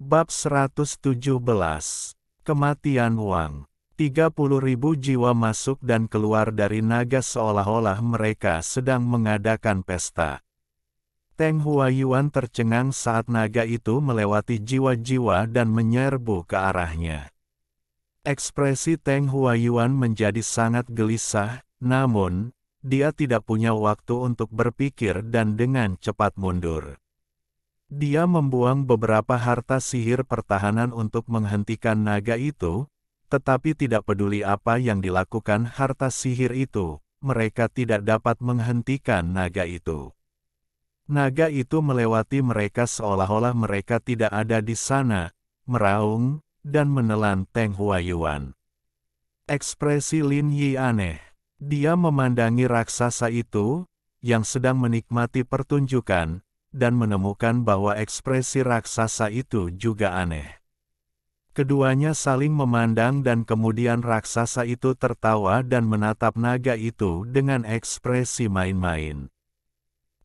Bab 117. Kematian Wang. 30.000 jiwa masuk dan keluar dari naga seolah-olah mereka sedang mengadakan pesta. Teng Huayuan tercengang saat naga itu melewati jiwa-jiwa dan menyerbu ke arahnya. Ekspresi Teng Huayuan menjadi sangat gelisah, namun, dia tidak punya waktu untuk berpikir dan dengan cepat mundur. Dia membuang beberapa harta sihir pertahanan untuk menghentikan naga itu, tetapi tidak peduli apa yang dilakukan harta sihir itu, mereka tidak dapat menghentikan naga itu. Naga itu melewati mereka seolah-olah mereka tidak ada di sana, meraung, dan menelan Teng Huayuan. Ekspresi Lin Yi aneh. Dia memandangi raksasa itu, yang sedang menikmati pertunjukan, dan menemukan bahwa ekspresi raksasa itu juga aneh. Keduanya saling memandang dan kemudian raksasa itu tertawa dan menatap naga itu dengan ekspresi main-main.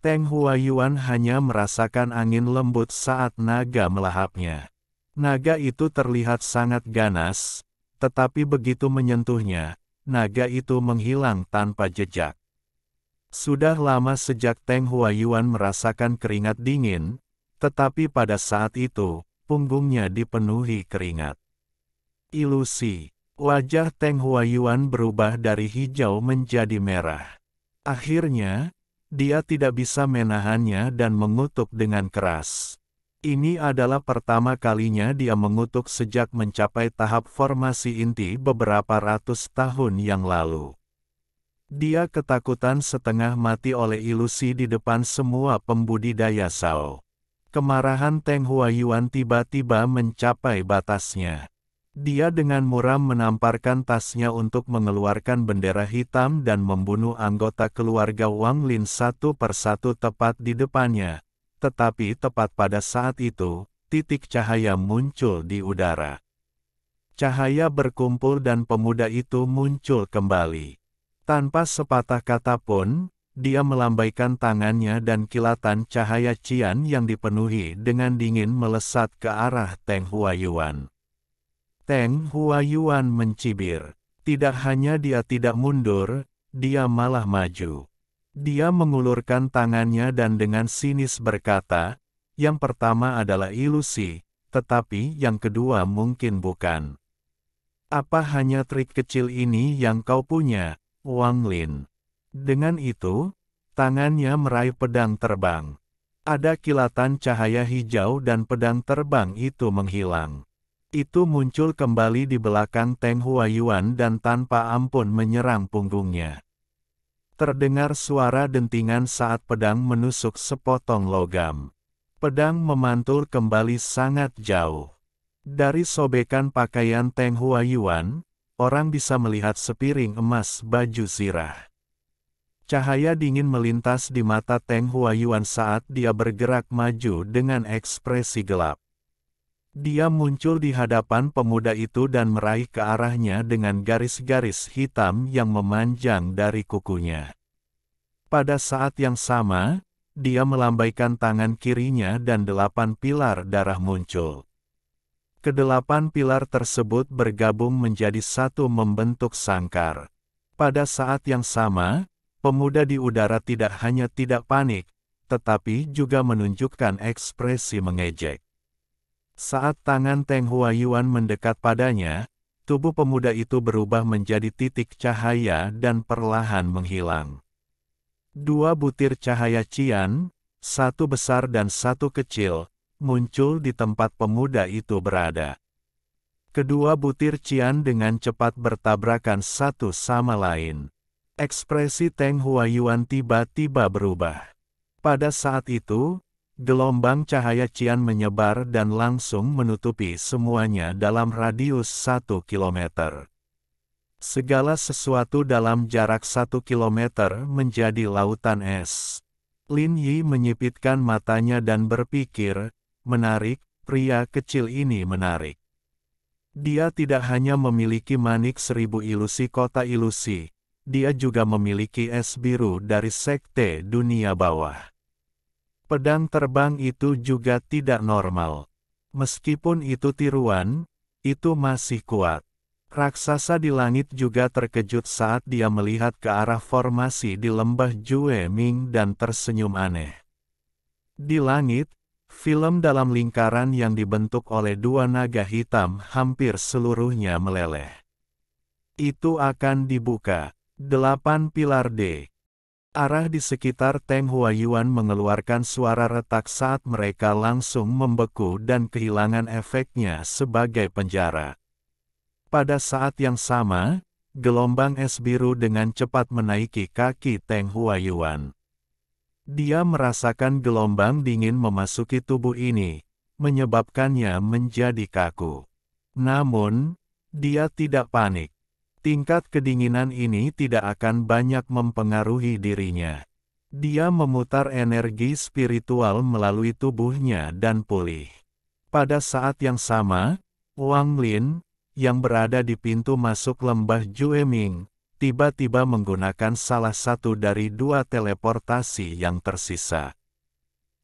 Teng Huayuan hanya merasakan angin lembut saat naga melahapnya. Naga itu terlihat sangat ganas, tetapi begitu menyentuhnya, naga itu menghilang tanpa jejak. Sudah lama sejak Teng Huayuan merasakan keringat dingin, tetapi pada saat itu, punggungnya dipenuhi keringat. Ilusi. Wajah Teng Huayuan berubah dari hijau menjadi merah. Akhirnya, dia tidak bisa menahannya dan mengutuk dengan keras. Ini adalah pertama kalinya dia mengutuk sejak mencapai tahap formasi inti beberapa ratus tahun yang lalu. Dia ketakutan setengah mati oleh ilusi di depan semua pembudidaya Sao. Kemarahan Teng Huayuan tiba-tiba mencapai batasnya. Dia dengan muram menamparkan tasnya untuk mengeluarkan bendera hitam dan membunuh anggota keluarga Wang Lin satu persatu tepat di depannya. Tetapi tepat pada saat itu, titik cahaya muncul di udara. Cahaya berkumpul dan pemuda itu muncul kembali. Tanpa sepatah kata pun, dia melambaikan tangannya dan kilatan cahaya cian yang dipenuhi dengan dingin melesat ke arah Teng Huayuan. Teng Huayuan mencibir. Tidak hanya dia tidak mundur, dia malah maju. Dia mengulurkan tangannya dan dengan sinis berkata, yang pertama adalah ilusi, tetapi yang kedua mungkin bukan. Apa hanya trik kecil ini yang kau punya, Wang Lin? Dengan itu, tangannya meraih pedang terbang. Ada kilatan cahaya hijau dan pedang terbang itu menghilang. Itu muncul kembali di belakang Teng Huayuan dan tanpa ampun menyerang punggungnya. Terdengar suara dentingan saat pedang menusuk sepotong logam. Pedang memantul kembali sangat jauh. Dari sobekan pakaian Teng Huayuan, orang bisa melihat sepiring emas baju zirah. Cahaya dingin melintas di mata Teng Huayuan saat dia bergerak maju dengan ekspresi gelap. Dia muncul di hadapan pemuda itu dan meraih ke arahnya dengan garis-garis hitam yang memanjang dari kukunya. Pada saat yang sama, dia melambaikan tangan kirinya dan 8 pilar darah muncul. Kedelapan pilar tersebut bergabung menjadi satu membentuk sangkar. Pada saat yang sama, pemuda di udara tidak hanya tidak panik, tetapi juga menunjukkan ekspresi mengejek. Saat tangan Teng Huayuan mendekat padanya, tubuh pemuda itu berubah menjadi titik cahaya dan perlahan menghilang. 2 butir cahaya cian, satu besar dan satu kecil, muncul di tempat pemuda itu berada. Kedua butir cian dengan cepat bertabrakan satu sama lain. Ekspresi Teng Huayuan tiba-tiba berubah. Pada saat itu, gelombang cahaya cian menyebar dan langsung menutupi semuanya dalam radius 1 kilometer. Segala sesuatu dalam jarak 1 kilometer menjadi lautan es. Lin Yi menyipitkan matanya dan berpikir, menarik, pria kecil ini menarik. Dia tidak hanya memiliki manik 1000 ilusi kota ilusi, dia juga memiliki es biru dari sekte dunia bawah. Pedang terbang itu juga tidak normal. Meskipun itu tiruan, itu masih kuat. Raksasa di langit juga terkejut saat dia melihat ke arah formasi di lembah Jue Ming dan tersenyum aneh. Di langit, film dalam lingkaran yang dibentuk oleh dua naga hitam hampir seluruhnya meleleh. Itu akan dibuka. 8 pilar D. Arah di sekitar Teng Huayuan mengeluarkan suara retak saat mereka langsung membeku dan kehilangan efeknya sebagai penjara. Pada saat yang sama, gelombang es biru dengan cepat menaiki kaki Teng Huayuan. Dia merasakan gelombang dingin memasuki tubuh ini, menyebabkannya menjadi kaku. Namun, dia tidak panik. Tingkat kedinginan ini tidak akan banyak mempengaruhi dirinya. Dia memutar energi spiritual melalui tubuhnya dan pulih. Pada saat yang sama, Wang Lin, yang berada di pintu masuk lembah Jueming, tiba-tiba menggunakan salah satu dari dua teleportasi yang tersisa.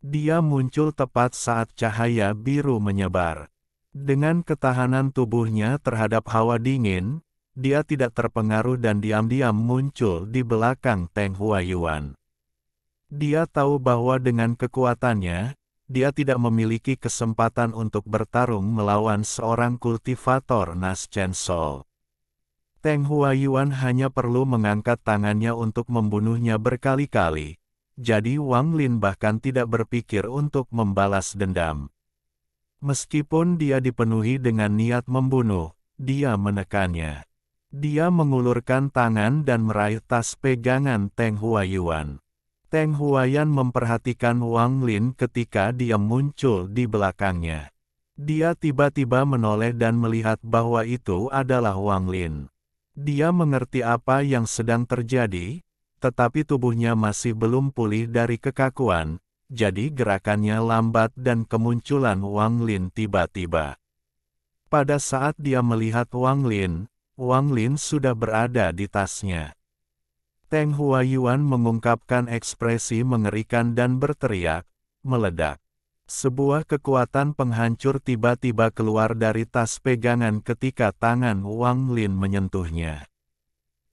Dia muncul tepat saat cahaya biru menyebar. Dengan ketahanan tubuhnya terhadap hawa dingin, dia tidak terpengaruh dan diam-diam muncul di belakang Teng Huayuan. Dia tahu bahwa dengan kekuatannya, dia tidak memiliki kesempatan untuk bertarung melawan seorang kultivator Nas Chen Sol. Teng Huayuan hanya perlu mengangkat tangannya untuk membunuhnya berkali-kali, jadi Wang Lin bahkan tidak berpikir untuk membalas dendam. Meskipun dia dipenuhi dengan niat membunuh, dia menekannya. Dia mengulurkan tangan dan meraih tas pegangan Teng Huayuan. Teng Huayan memperhatikan Wang Lin ketika dia muncul di belakangnya. Dia tiba-tiba menoleh dan melihat bahwa itu adalah Wang Lin. Dia mengerti apa yang sedang terjadi, tetapi tubuhnya masih belum pulih dari kekakuan, jadi gerakannya lambat dan kemunculan Wang Lin tiba-tiba. Pada saat dia melihat Wang Lin sudah berada di tasnya. Teng Huayuan mengungkapkan ekspresi mengerikan dan berteriak, meledak. Sebuah kekuatan penghancur tiba-tiba keluar dari tas pegangan ketika tangan Wang Lin menyentuhnya.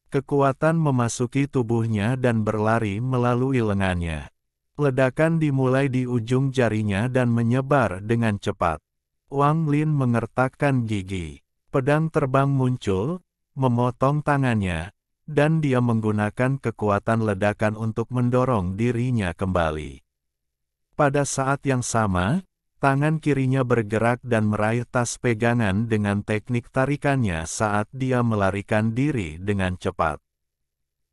Kekuatan memasuki tubuhnya dan berlari melalui lengannya. Ledakan dimulai di ujung jarinya dan menyebar dengan cepat. Wang Lin mengertakkan gigi. Pedang terbang muncul, memotong tangannya, dan dia menggunakan kekuatan ledakan untuk mendorong dirinya kembali. Pada saat yang sama, tangan kirinya bergerak dan meraih tas pegangan dengan teknik tarikannya saat dia melarikan diri dengan cepat.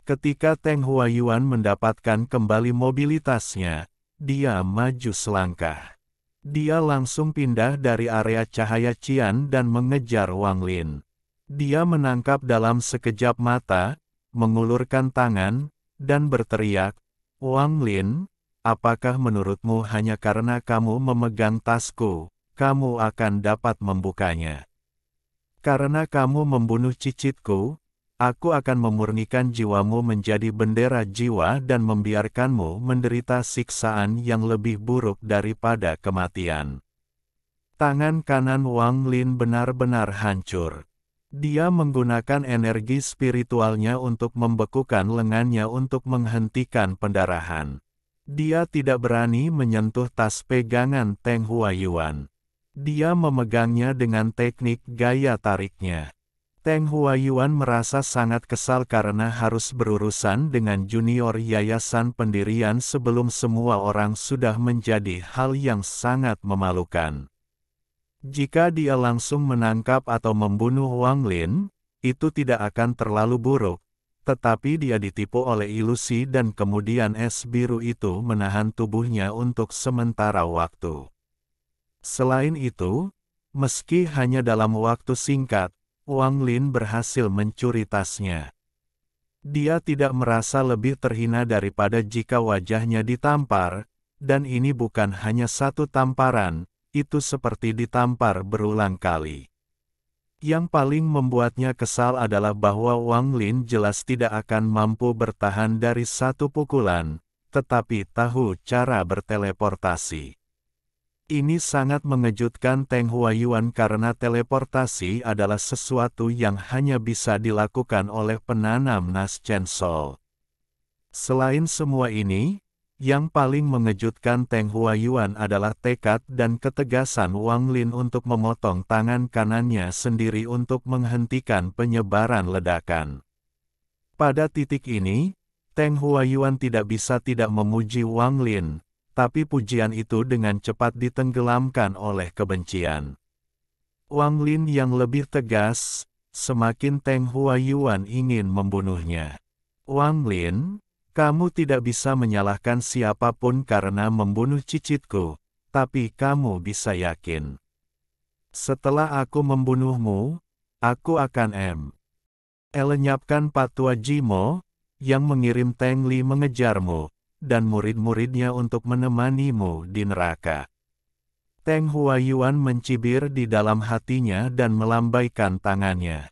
Ketika Teng Huayuan mendapatkan kembali mobilitasnya, dia maju selangkah. Dia langsung pindah dari area cahaya cian dan mengejar Wang Lin. Dia menangkap dalam sekejap mata, mengulurkan tangan, dan berteriak, "Wang Lin, apakah menurutmu hanya karena kamu memegang tasku, kamu akan dapat membukanya? Karena kamu membunuh cicitku, aku akan memurnikan jiwamu menjadi bendera jiwa dan membiarkanmu menderita siksaan yang lebih buruk daripada kematian." Tangan kanan Wang Lin benar-benar hancur. Dia menggunakan energi spiritualnya untuk membekukan lengannya untuk menghentikan pendarahan. Dia tidak berani menyentuh tas pegangan Teng Huayuan. Dia memegangnya dengan teknik gaya tariknya. Teng Huayuan merasa sangat kesal karena harus berurusan dengan junior yayasan pendirian sebelum semua orang sudah menjadi hal yang sangat memalukan. Jika dia langsung menangkap atau membunuh Wang Lin, itu tidak akan terlalu buruk, tetapi dia ditipu oleh ilusi dan kemudian es biru itu menahan tubuhnya untuk sementara waktu. Selain itu, meski hanya dalam waktu singkat, Wang Lin berhasil mencuri tasnya. Dia tidak merasa lebih terhina daripada jika wajahnya ditampar, dan ini bukan hanya satu tamparan, itu seperti ditampar berulang kali. Yang paling membuatnya kesal adalah bahwa Wang Lin jelas tidak akan mampu bertahan dari satu pukulan, tetapi tahu cara berteleportasi. Ini sangat mengejutkan Teng Huayuan karena teleportasi adalah sesuatu yang hanya bisa dilakukan oleh penanam Nas Chen Sol. Selain semua ini, yang paling mengejutkan Teng Huayuan adalah tekad dan ketegasan Wang Lin untuk memotong tangan kanannya sendiri untuk menghentikan penyebaran ledakan. Pada titik ini, Teng Huayuan tidak bisa tidak memuji Wang Lin, tapi pujian itu dengan cepat ditenggelamkan oleh kebencian. Wang Lin yang lebih tegas, semakin Teng Huayuan ingin membunuhnya. Wang Lin, kamu tidak bisa menyalahkan siapapun karena membunuh cicitku, tapi kamu bisa yakin. Setelah aku membunuhmu, aku akan lenyapkan Patua Jimo, yang mengirim Teng Li mengejarmu, dan murid-muridnya untuk menemanimu di neraka. Teng Huayuan mencibir di dalam hatinya dan melambaikan tangannya.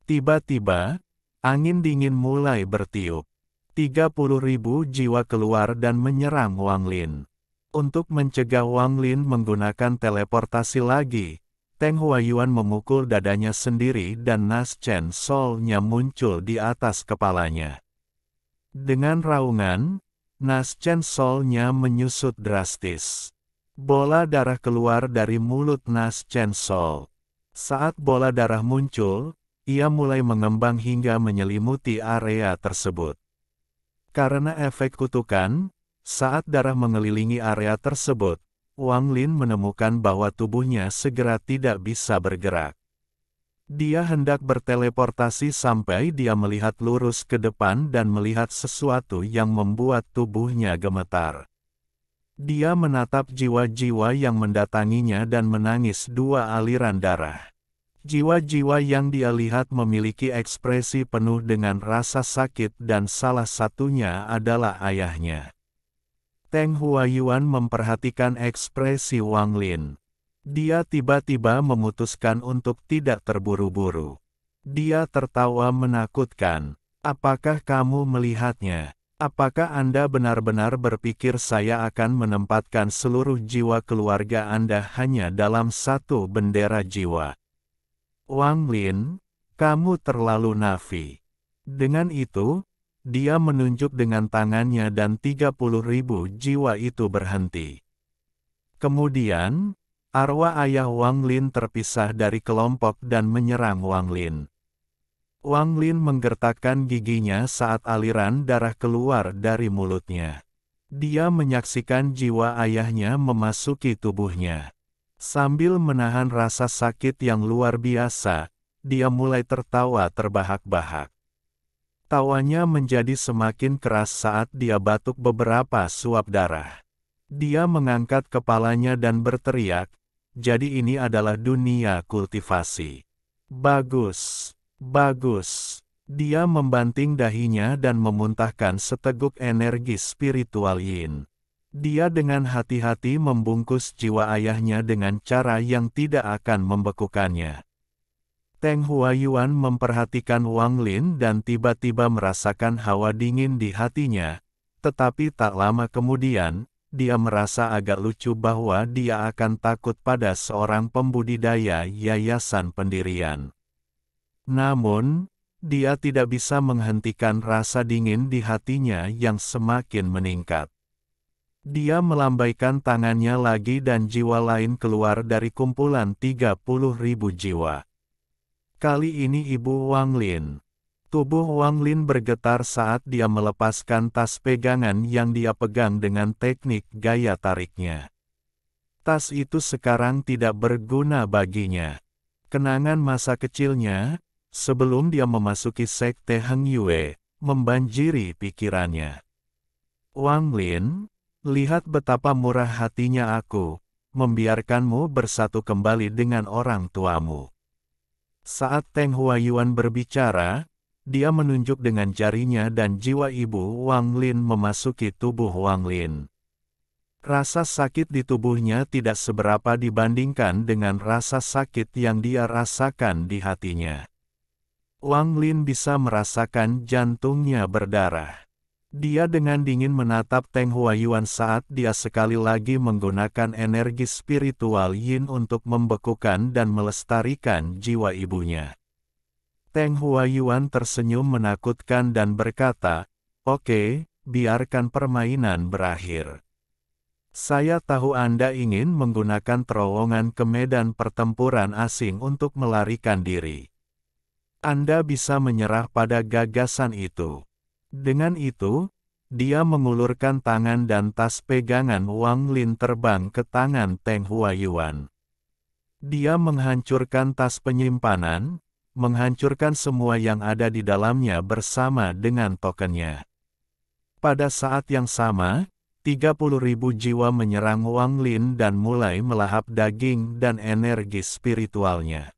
Tiba-tiba, angin dingin mulai bertiup. 30.000 jiwa keluar dan menyerang Wang Lin. Untuk mencegah Wang Lin menggunakan teleportasi lagi, Teng Huayuan memukul dadanya sendiri dan Nas Chen Sol-nya muncul di atas kepalanya. Dengan raungan, Nas Chen Sol-nya menyusut drastis. Bola darah keluar dari mulut Nas Chen Sol. Saat bola darah muncul, ia mulai mengembang hingga menyelimuti area tersebut. Karena efek kutukan, saat darah mengelilingi area tersebut, Wang Lin menemukan bahwa tubuhnya segera tidak bisa bergerak. Dia hendak berteleportasi sampai dia melihat lurus ke depan dan melihat sesuatu yang membuat tubuhnya gemetar. Dia menatap jiwa-jiwa yang mendatanginya dan menangis dua aliran darah. Jiwa-jiwa yang dia lihat memiliki ekspresi penuh dengan rasa sakit dan salah satunya adalah ayahnya. Teng Huayuan memperhatikan ekspresi Wang Lin. Dia tiba-tiba memutuskan untuk tidak terburu-buru. Dia tertawa menakutkan. Apakah kamu melihatnya? Apakah Anda benar-benar berpikir saya akan menempatkan seluruh jiwa keluarga Anda hanya dalam satu bendera jiwa? Wang Lin, kamu terlalu nafi. Dengan itu, dia menunjuk dengan tangannya dan 30.000 jiwa itu berhenti. Kemudian, arwah ayah Wang Lin terpisah dari kelompok dan menyerang Wang Lin. Wang Lin menggertakkan giginya saat aliran darah keluar dari mulutnya. Dia menyaksikan jiwa ayahnya memasuki tubuhnya. Sambil menahan rasa sakit yang luar biasa, dia mulai tertawa terbahak-bahak. Tawanya menjadi semakin keras saat dia batuk beberapa suap darah. Dia mengangkat kepalanya dan berteriak, jadi ini adalah dunia kultivasi. Bagus, bagus. Dia membanting dahinya dan memuntahkan seteguk energi spiritual yin. Dia dengan hati-hati membungkus jiwa ayahnya dengan cara yang tidak akan membekukannya. Teng Huayuan memperhatikan Wang Lin dan tiba-tiba merasakan hawa dingin di hatinya, tetapi tak lama kemudian, dia merasa agak lucu bahwa dia akan takut pada seorang pembudidaya yayasan pendirian. Namun, dia tidak bisa menghentikan rasa dingin di hatinya yang semakin meningkat. Dia melambaikan tangannya lagi dan jiwa lain keluar dari kumpulan 30.000 jiwa. Kali ini Ibu Wang Lin. Tubuh Wang Lin bergetar saat dia melepaskan tas pegangan yang dia pegang dengan teknik gaya tariknya. Tas itu sekarang tidak berguna baginya. Kenangan masa kecilnya, sebelum dia memasuki sekte Heng Yue, membanjiri pikirannya. Wang Lin, lihat betapa murah hatinya aku, membiarkanmu bersatu kembali dengan orang tuamu. Saat Teng Huayuan berbicara, dia menunjuk dengan jarinya dan jiwa ibu Wang Lin memasuki tubuh Wang Lin. Rasa sakit di tubuhnya tidak seberapa dibandingkan dengan rasa sakit yang dia rasakan di hatinya. Wang Lin bisa merasakan jantungnya berdarah. Dia dengan dingin menatap Teng Huayuan saat dia sekali lagi menggunakan energi spiritual Yin untuk membekukan dan melestarikan jiwa ibunya. Teng Huayuan tersenyum menakutkan dan berkata, "Oke, biarkan permainan berakhir. Saya tahu Anda ingin menggunakan terowongan ke medan pertempuran asing untuk melarikan diri. Anda bisa menyerah pada gagasan itu." Dengan itu, dia mengulurkan tangan dan tas pegangan Wang Lin terbang ke tangan Teng Huayuan. Dia menghancurkan tas penyimpanan, menghancurkan semua yang ada di dalamnya bersama dengan tokennya. Pada saat yang sama, 30.000 jiwa menyerang Wang Lin dan mulai melahap daging dan energi spiritualnya.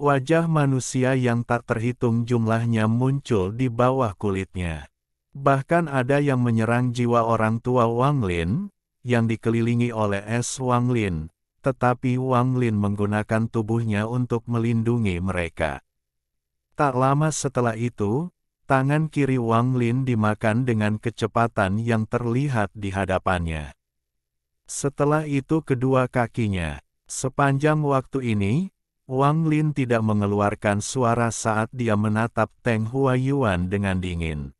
Wajah manusia yang tak terhitung jumlahnya muncul di bawah kulitnya. Bahkan ada yang menyerang jiwa orang tua Wang Lin, yang dikelilingi oleh es Wang Lin, tetapi Wang Lin menggunakan tubuhnya untuk melindungi mereka. Tak lama setelah itu, tangan kiri Wang Lin dimakan dengan kecepatan yang terlihat di hadapannya. Setelah itu kedua kakinya. Sepanjang waktu ini, Wang Lin tidak mengeluarkan suara saat dia menatap Teng Huayuan dengan dingin.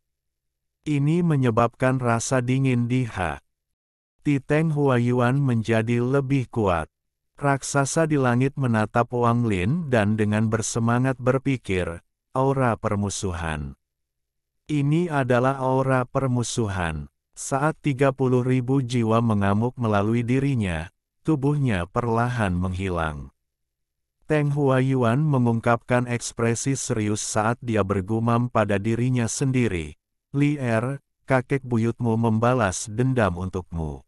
Ini menyebabkan rasa dingin di hati Teng Huayuan menjadi lebih kuat. Raksasa di langit menatap Wang Lin dan dengan bersemangat berpikir, aura permusuhan. Ini adalah aura permusuhan. Saat 30.000 jiwa mengamuk melalui dirinya, tubuhnya perlahan menghilang. Teng Huayuan mengungkapkan ekspresi serius saat dia bergumam pada dirinya sendiri. "Li Er, kakek buyutmu membalas dendam untukmu.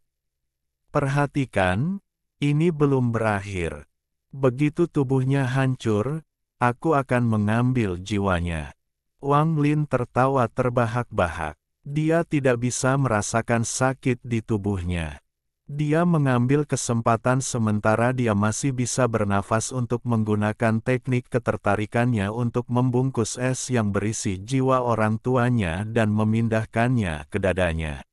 Perhatikan, ini belum berakhir. Begitu tubuhnya hancur, aku akan mengambil jiwanya." Wang Lin tertawa terbahak-bahak. Dia tidak bisa merasakan sakit di tubuhnya. Dia mengambil kesempatan sementara dia masih bisa bernafas untuk menggunakan teknik ketertarikannya untuk membungkus es yang berisi jiwa orang tuanya dan memindahkannya ke dadanya.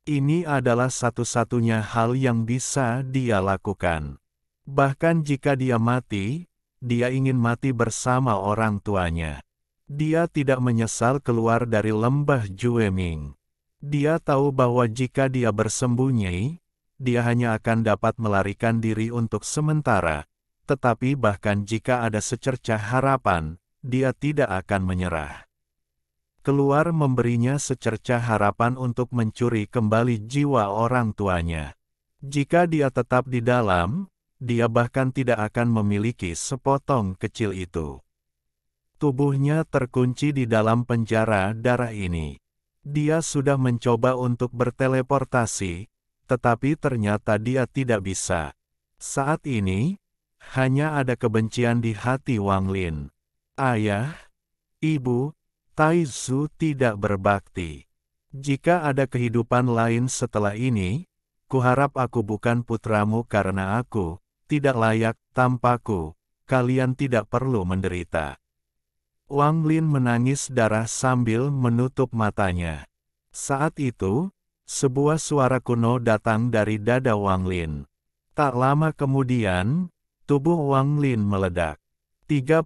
Ini adalah satu-satunya hal yang bisa dia lakukan. Bahkan jika dia mati, dia ingin mati bersama orang tuanya. Dia tidak menyesal keluar dari lembah Jueming. Dia tahu bahwa jika dia bersembunyi, dia hanya akan dapat melarikan diri untuk sementara, tetapi bahkan jika ada secercah harapan, dia tidak akan menyerah. Keluar memberinya secercah harapan untuk mencuri kembali jiwa orang tuanya. Jika dia tetap di dalam, dia bahkan tidak akan memiliki sepotong kecil itu. Tubuhnya terkunci di dalam penjara darah ini. Dia sudah mencoba untuk berteleportasi, tetapi ternyata dia tidak bisa. Saat ini, hanya ada kebencian di hati Wang Lin. Ayah, ibu, Taizu tidak berbakti. Jika ada kehidupan lain setelah ini, kuharap aku bukan putramu karena aku tidak layak tanpaku. Kalian tidak perlu menderita. Wang Lin menangis darah sambil menutup matanya. Saat itu, sebuah suara kuno datang dari dada Wang Lin. Tak lama kemudian, tubuh Wang Lin meledak. 30.000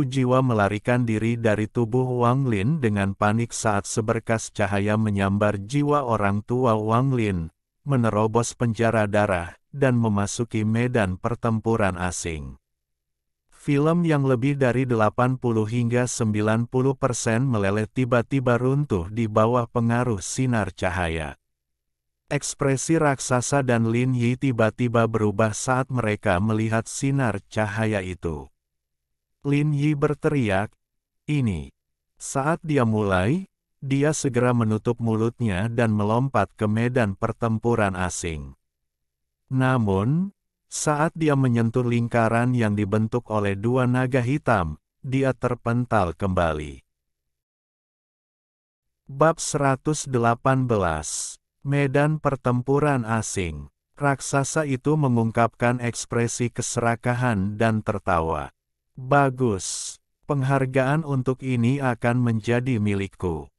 jiwa melarikan diri dari tubuh Wang Lin dengan panik saat seberkas cahaya menyambar jiwa orang tua Wang Lin, menerobos penjara darah, dan memasuki medan pertempuran asing. Film yang lebih dari 80 hingga 90% meleleh tiba-tiba runtuh di bawah pengaruh sinar cahaya. Ekspresi raksasa dan Lin Yi tiba-tiba berubah saat mereka melihat sinar cahaya itu. Lin Yi berteriak, "Ini!" Saat dia mulai, dia segera menutup mulutnya dan melompat ke medan pertempuran asing. Namun, saat dia menyentuh lingkaran yang dibentuk oleh dua naga hitam, dia terpental kembali. Bab 118. Medan pertempuran asing. Raksasa itu mengungkapkan ekspresi keserakahan dan tertawa. "Bagus. Penghargaan untuk ini akan menjadi milikku.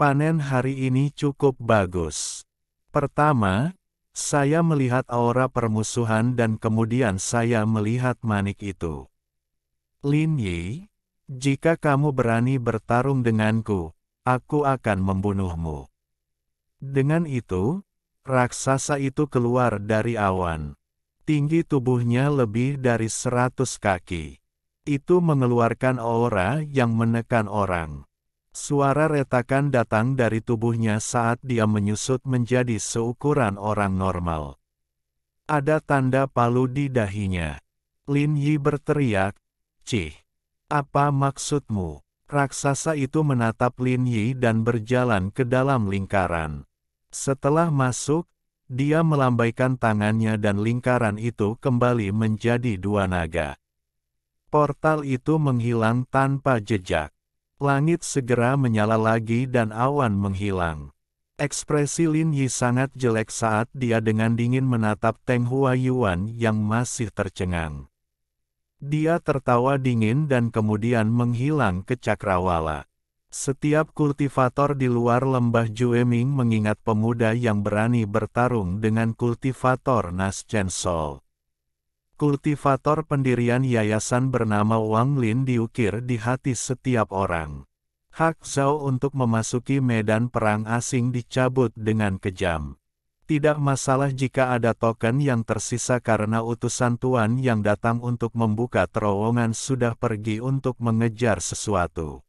Panen hari ini cukup bagus. Pertama, saya melihat aura permusuhan dan kemudian saya melihat manik itu. Lin Yi, jika kamu berani bertarung denganku, aku akan membunuhmu. Dengan itu, raksasa itu keluar dari awan. Tinggi tubuhnya lebih dari 100 kaki. Itu mengeluarkan aura yang menekan orang. Suara retakan datang dari tubuhnya saat dia menyusut menjadi seukuran orang normal. Ada tanda palu di dahinya. Lin Yi berteriak, "Cih, apa maksudmu?" Raksasa itu menatap Lin Yi dan berjalan ke dalam lingkaran. Setelah masuk, dia melambaikan tangannya dan lingkaran itu kembali menjadi 2 naga. Portal itu menghilang tanpa jejak. Langit segera menyala lagi dan awan menghilang. Ekspresi Lin Yi sangat jelek saat dia dengan dingin menatap Teng Huayuan yang masih tercengang. Dia tertawa dingin dan kemudian menghilang ke cakrawala. Setiap kultivator di luar lembah Jueming mengingat pemuda yang berani bertarung dengan kultivator Nas Chen Sol. Kultivator pendirian yayasan bernama Wang Lin diukir di hati setiap orang. Hak Zhao untuk memasuki medan perang asing dicabut dengan kejam. Tidak masalah jika ada token yang tersisa karena utusan tuan yang datang untuk membuka terowongan sudah pergi untuk mengejar sesuatu.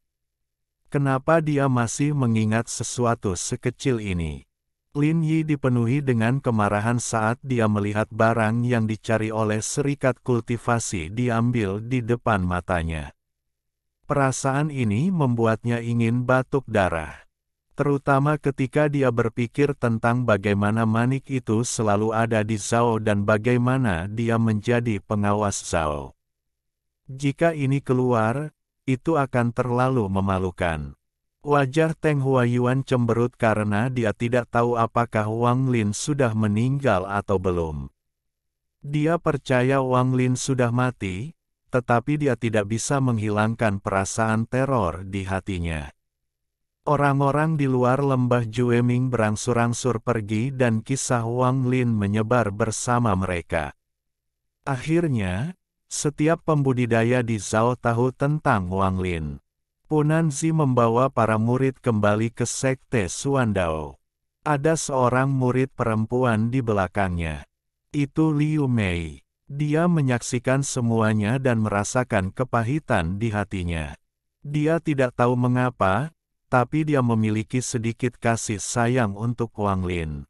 Kenapa dia masih mengingat sesuatu sekecil ini? Lin Yi dipenuhi dengan kemarahan saat dia melihat barang yang dicari oleh serikat kultivasi diambil di depan matanya. Perasaan ini membuatnya ingin batuk darah. Terutama ketika dia berpikir tentang bagaimana manik itu selalu ada di Zhao dan bagaimana dia menjadi pengawas Zhao. Jika ini keluar, itu akan terlalu memalukan. Wajah Teng Huayuan cemberut karena dia tidak tahu apakah Wang Lin sudah meninggal atau belum. Dia percaya Wang Lin sudah mati, tetapi dia tidak bisa menghilangkan perasaan teror di hatinya. Orang-orang di luar lembah Jueming berangsur-angsur pergi dan kisah Wang Lin menyebar bersama mereka. Akhirnya, setiap pembudidaya di Zhao tahu tentang Wang Lin. Punanzi membawa para murid kembali ke Sekte Suandao. Ada seorang murid perempuan di belakangnya. Itu Liu Mei. Dia menyaksikan semuanya dan merasakan kepahitan di hatinya. Dia tidak tahu mengapa, tapi dia memiliki sedikit kasih sayang untuk Wang Lin.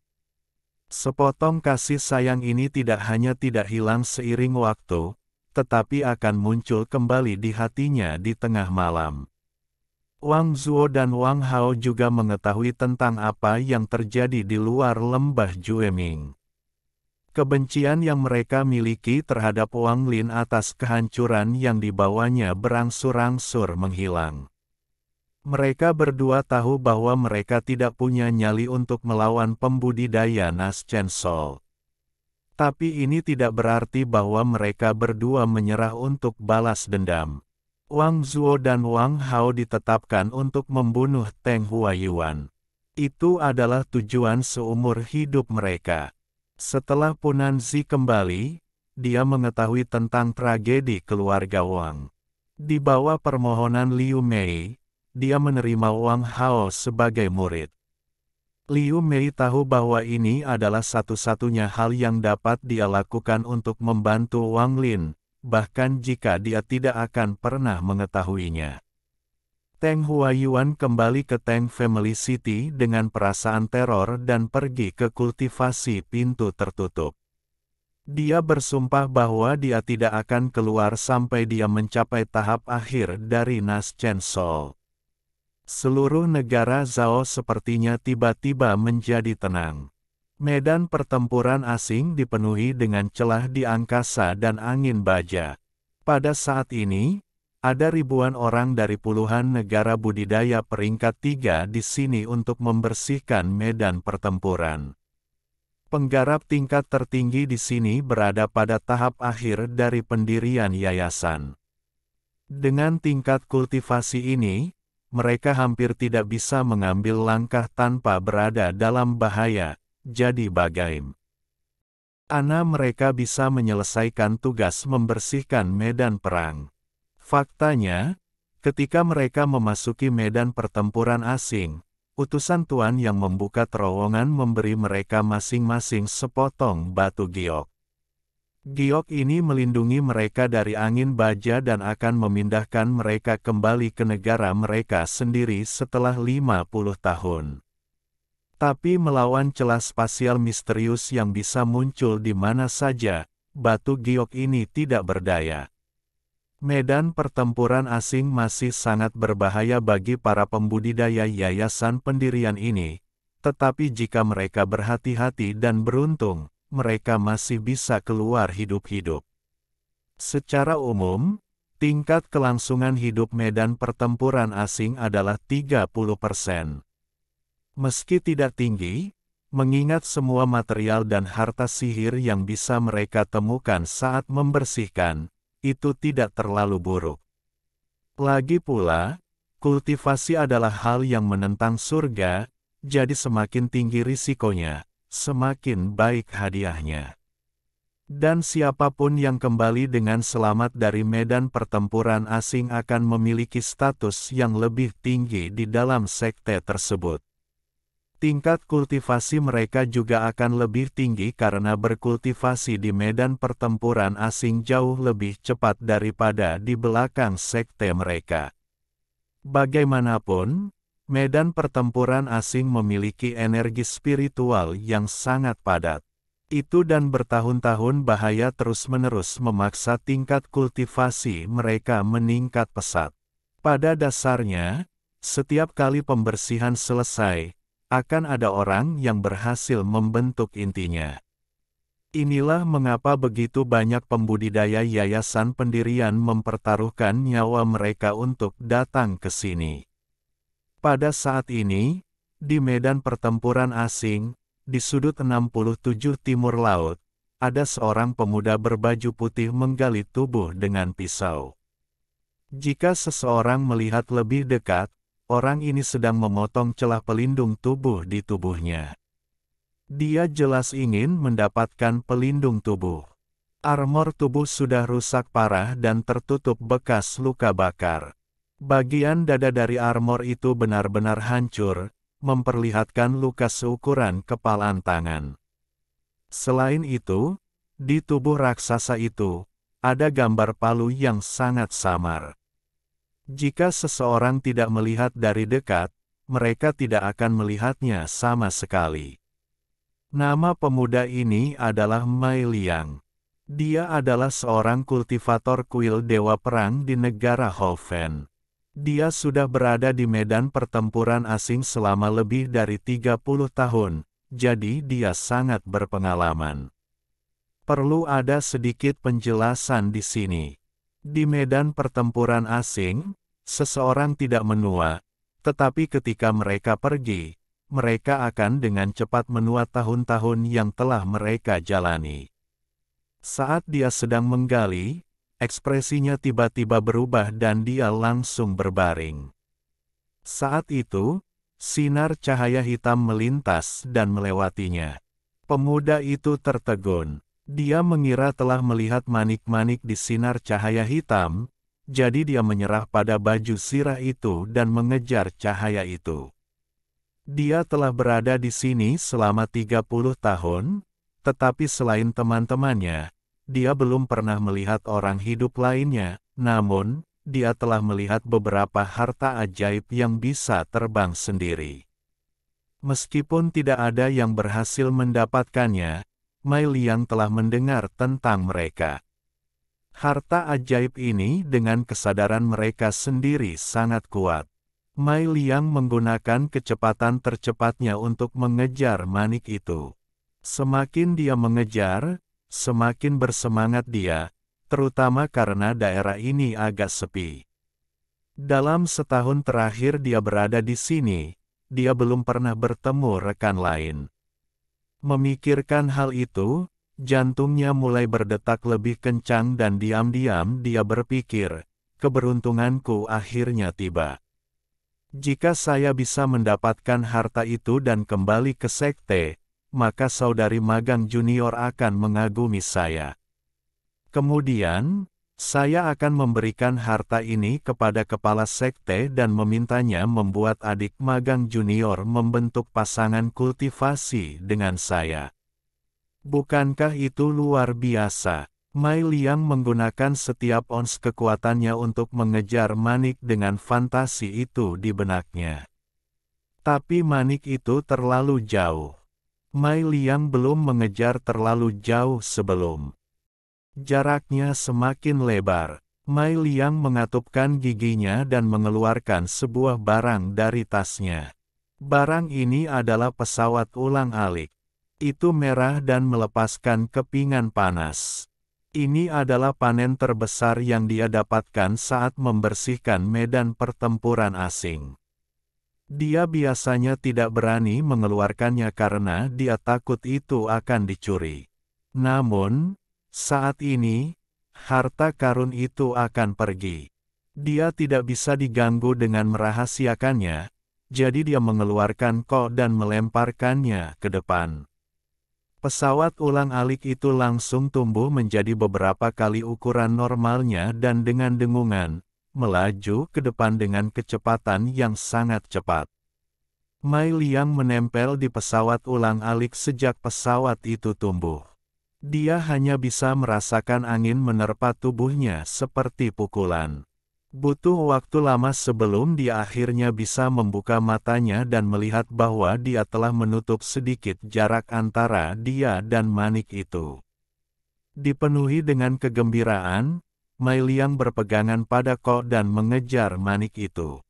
Sepotong kasih sayang ini tidak hanya tidak hilang seiring waktu, tetapi akan muncul kembali di hatinya di tengah malam. Wang Zuo dan Wang Hao juga mengetahui tentang apa yang terjadi di luar lembah Jueming. Kebencian yang mereka miliki terhadap Wang Lin atas kehancuran yang dibawanya berangsur-angsur menghilang. Mereka berdua tahu bahwa mereka tidak punya nyali untuk melawan pembudidaya Nas Chen Sol. Tapi ini tidak berarti bahwa mereka berdua menyerah untuk balas dendam. Wang Zuo dan Wang Hao ditetapkan untuk membunuh Teng Huayuan. Itu adalah tujuan seumur hidup mereka. Setelah Punanzi kembali, dia mengetahui tentang tragedi keluarga Wang. Di bawah permohonan Liu Mei, dia menerima Wang Hao sebagai murid. Liu Mei tahu bahwa ini adalah satu-satunya hal yang dapat dia lakukan untuk membantu Wang Lin, bahkan jika dia tidak akan pernah mengetahuinya. Teng Huayuan kembali ke Teng Family City dengan perasaan teror dan pergi ke kultivasi pintu tertutup. Dia bersumpah bahwa dia tidak akan keluar sampai dia mencapai tahap akhir dari Nas Chen Sol. Seluruh negara Zhao sepertinya tiba-tiba menjadi tenang. Medan pertempuran asing dipenuhi dengan celah di angkasa dan angin baja. Pada saat ini, ada ribuan orang dari puluhan negara budidaya peringkat 3 di sini untuk membersihkan medan pertempuran. Penggarap tingkat tertinggi di sini berada pada tahap akhir dari pendirian yayasan. Dengan tingkat kultivasi ini, mereka hampir tidak bisa mengambil langkah tanpa berada dalam bahaya, jadi bagaimana mereka bisa menyelesaikan tugas membersihkan medan perang. Faktanya, ketika mereka memasuki medan pertempuran asing, utusan Tuan yang membuka terowongan memberi mereka masing-masing sepotong batu giok. Giok ini melindungi mereka dari angin baja dan akan memindahkan mereka kembali ke negara mereka sendiri setelah 50 tahun. Tapi melawan celah spasial misterius yang bisa muncul di mana saja, batu giok ini tidak berdaya. Medan pertempuran asing masih sangat berbahaya bagi para pembudidaya yayasan pendirian ini, tetapi jika mereka berhati-hati dan beruntung, mereka masih bisa keluar hidup-hidup. Secara umum, tingkat kelangsungan hidup medan pertempuran asing adalah 30%. Meski tidak tinggi, mengingat semua material dan harta sihir yang bisa mereka temukan saat membersihkan, itu tidak terlalu buruk. Lagi pula, kultivasi adalah hal yang menentang surga, jadi semakin tinggi risikonya, semakin baik hadiahnya. Dan siapapun yang kembali dengan selamat dari medan pertempuran asing akan memiliki status yang lebih tinggi di dalam sekte tersebut. Tingkat kultivasi mereka juga akan lebih tinggi karena berkultivasi di medan pertempuran asing jauh lebih cepat daripada di belakang sekte mereka. Bagaimanapun, medan pertempuran asing memiliki energi spiritual yang sangat padat. Itu dan bertahun-tahun bahaya terus-menerus memaksa tingkat kultivasi mereka meningkat pesat. Pada dasarnya, setiap kali pembersihan selesai, akan ada orang yang berhasil membentuk intinya. Inilah mengapa begitu banyak pembudidaya yayasan pendirian mempertaruhkan nyawa mereka untuk datang ke sini. Pada saat ini, di medan pertempuran asing, di sudut 67 timur laut, ada seorang pemuda berbaju putih menggali tubuh dengan pisau. Jika seseorang melihat lebih dekat, orang ini sedang memotong celah pelindung tubuh di tubuhnya. Dia jelas ingin mendapatkan pelindung tubuh. Armor tubuh sudah rusak parah dan tertutup bekas luka bakar. Bagian dada dari armor itu benar-benar hancur, memperlihatkan luka seukuran kepalan tangan. Selain itu, di tubuh raksasa itu, ada gambar palu yang sangat samar. Jika seseorang tidak melihat dari dekat, mereka tidak akan melihatnya sama sekali. Nama pemuda ini adalah Mai Liang. Dia adalah seorang kultivator kuil dewa perang di negara Hoven. Dia sudah berada di medan pertempuran asing selama lebih dari 30 tahun, jadi dia sangat berpengalaman. Perlu ada sedikit penjelasan di sini. Di medan pertempuran asing, seseorang tidak menua, tetapi ketika mereka pergi, mereka akan dengan cepat menua tahun-tahun yang telah mereka jalani. Saat dia sedang menggali, ekspresinya tiba-tiba berubah dan dia langsung berbaring. Saat itu, sinar cahaya hitam melintas dan melewatinya. Pemuda itu tertegun. Dia mengira telah melihat manik-manik di sinar cahaya hitam, jadi dia menyerah pada baju sirah itu dan mengejar cahaya itu. Dia telah berada di sini selama 30 tahun, tetapi selain teman-temannya, dia belum pernah melihat orang hidup lainnya, namun, dia telah melihat beberapa harta ajaib yang bisa terbang sendiri. Meskipun tidak ada yang berhasil mendapatkannya, Mai Liang telah mendengar tentang mereka. Harta ajaib ini dengan kesadaran mereka sendiri sangat kuat. Mai Liang menggunakan kecepatan tercepatnya untuk mengejar manik itu. Semakin dia mengejar, semakin bersemangat dia, terutama karena daerah ini agak sepi. Dalam setahun terakhir dia berada di sini, dia belum pernah bertemu rekan lain. Memikirkan hal itu, jantungnya mulai berdetak lebih kencang dan diam-diam dia berpikir, keberuntunganku akhirnya tiba. Jika saya bisa mendapatkan harta itu dan kembali ke sekte, maka saudari magang junior akan mengagumi saya. Kemudian, saya akan memberikan harta ini kepada kepala sekte dan memintanya membuat adik magang junior membentuk pasangan kultivasi dengan saya. Bukankah itu luar biasa? Mai Liang menggunakan setiap ons kekuatannya untuk mengejar Manik dengan fantasi itu di benaknya. Tapi Manik itu terlalu jauh. Mai Liang belum mengejar terlalu jauh sebelum jaraknya semakin lebar. Mai Liang mengatupkan giginya dan mengeluarkan sebuah barang dari tasnya. Barang ini adalah pesawat ulang-alik. Itu merah dan melepaskan kepingan panas. Ini adalah panen terbesar yang dia dapatkan saat membersihkan medan pertempuran asing. Dia biasanya tidak berani mengeluarkannya karena dia takut itu akan dicuri. Namun, saat ini, harta karun itu akan pergi. Dia tidak bisa diganggu dengan merahasiakannya, jadi dia mengeluarkan kok dan melemparkannya ke depan. Pesawat ulang-alik itu langsung tumbuh menjadi beberapa kali ukuran normalnya dan dengan dengungan, melaju ke depan dengan kecepatan yang sangat cepat. Mai Liang menempel di pesawat ulang-alik sejak pesawat itu tumbuh. Dia hanya bisa merasakan angin menerpa tubuhnya seperti pukulan. Butuh waktu lama sebelum dia akhirnya bisa membuka matanya dan melihat bahwa dia telah menutup sedikit jarak antara dia dan Manik itu. Dipenuhi dengan kegembiraan, Mai Liang berpegangan pada kok dan mengejar Manik itu.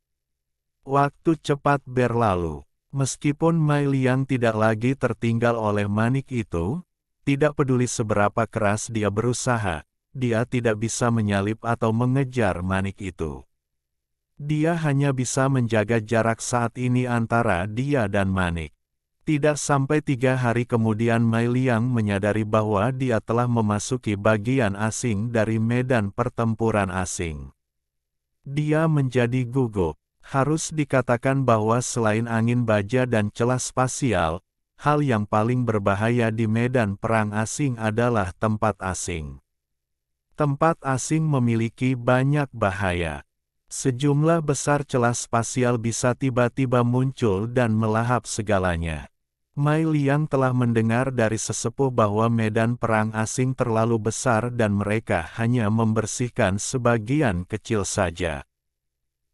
Waktu cepat berlalu. Meskipun Mai Liang tidak lagi tertinggal oleh Manik itu, tidak peduli seberapa keras dia berusaha, dia tidak bisa menyalip atau mengejar Manik itu. Dia hanya bisa menjaga jarak saat ini antara dia dan Manik. Tidak sampai 3 hari kemudian Mai Liang menyadari bahwa dia telah memasuki bagian asing dari medan pertempuran asing. Dia menjadi gugup. Harus dikatakan bahwa selain angin baja dan celah spasial, hal yang paling berbahaya di medan perang asing adalah tempat asing. Tempat asing memiliki banyak bahaya. Sejumlah besar celah spasial bisa tiba-tiba muncul dan melahap segalanya. Mai Liang telah mendengar dari sesepuh bahwa medan perang asing terlalu besar dan mereka hanya membersihkan sebagian kecil saja.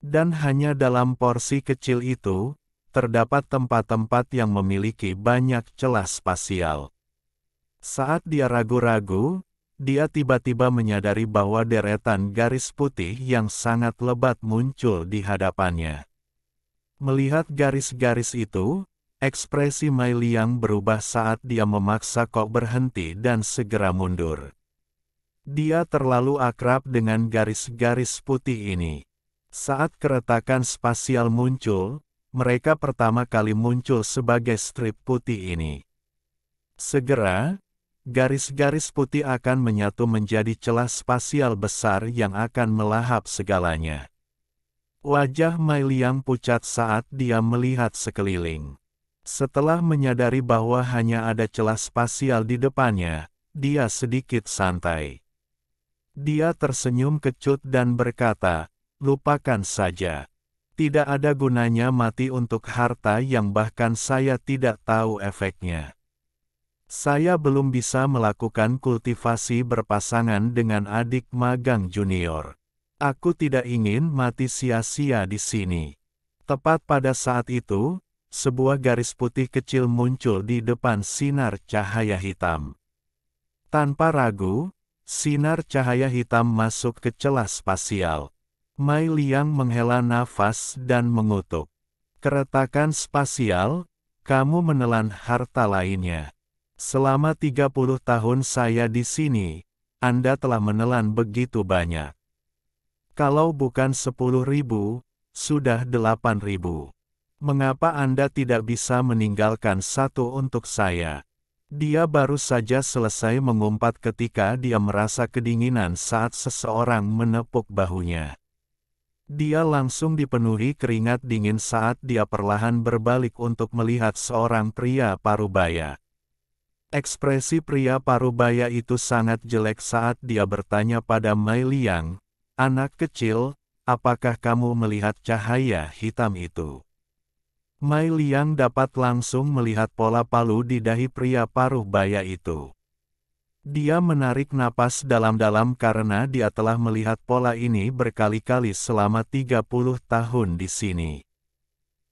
Dan hanya dalam porsi kecil itu, terdapat tempat-tempat yang memiliki banyak celah spasial. Saat dia ragu-ragu, dia tiba-tiba menyadari bahwa deretan garis putih yang sangat lebat muncul di hadapannya. Melihat garis-garis itu, ekspresi Mai Liang berubah saat dia memaksa kok berhenti dan segera mundur. Dia terlalu akrab dengan garis-garis putih ini. Saat keretakan spasial muncul, mereka pertama kali muncul sebagai strip putih ini. Segera, garis-garis putih akan menyatu menjadi celah spasial besar yang akan melahap segalanya. Wajah Mai Liang pucat saat dia melihat sekeliling. Setelah menyadari bahwa hanya ada celah spasial di depannya, dia sedikit santai. Dia tersenyum kecut dan berkata, "Lupakan saja. Tidak ada gunanya mati untuk harta yang bahkan saya tidak tahu efeknya. Saya belum bisa melakukan kultivasi berpasangan dengan adik magang junior. Aku tidak ingin mati sia-sia di sini." Tepat pada saat itu, sebuah garis putih kecil muncul di depan sinar cahaya hitam. Tanpa ragu, sinar cahaya hitam masuk ke celah spasial. Mai Liang menghela nafas dan mengutuk. "Keretakan spasial, kamu menelan harta lainnya. Selama 30 tahun saya di sini, Anda telah menelan begitu banyak. Kalau bukan 10.000, sudah 8.000. Mengapa Anda tidak bisa meninggalkan satu untuk saya?" Dia baru saja selesai mengumpat ketika dia merasa kedinginan saat seseorang menepuk bahunya. Dia langsung dipenuhi keringat dingin saat dia perlahan berbalik untuk melihat seorang pria parubaya. Ekspresi pria parubaya itu sangat jelek saat dia bertanya pada Mei Liang, "Anak kecil, apakah kamu melihat cahaya hitam itu?" Mei Liang dapat langsung melihat pola palu di dahi pria parubaya itu. Dia menarik napas dalam-dalam karena dia telah melihat pola ini berkali-kali selama 30 tahun di sini.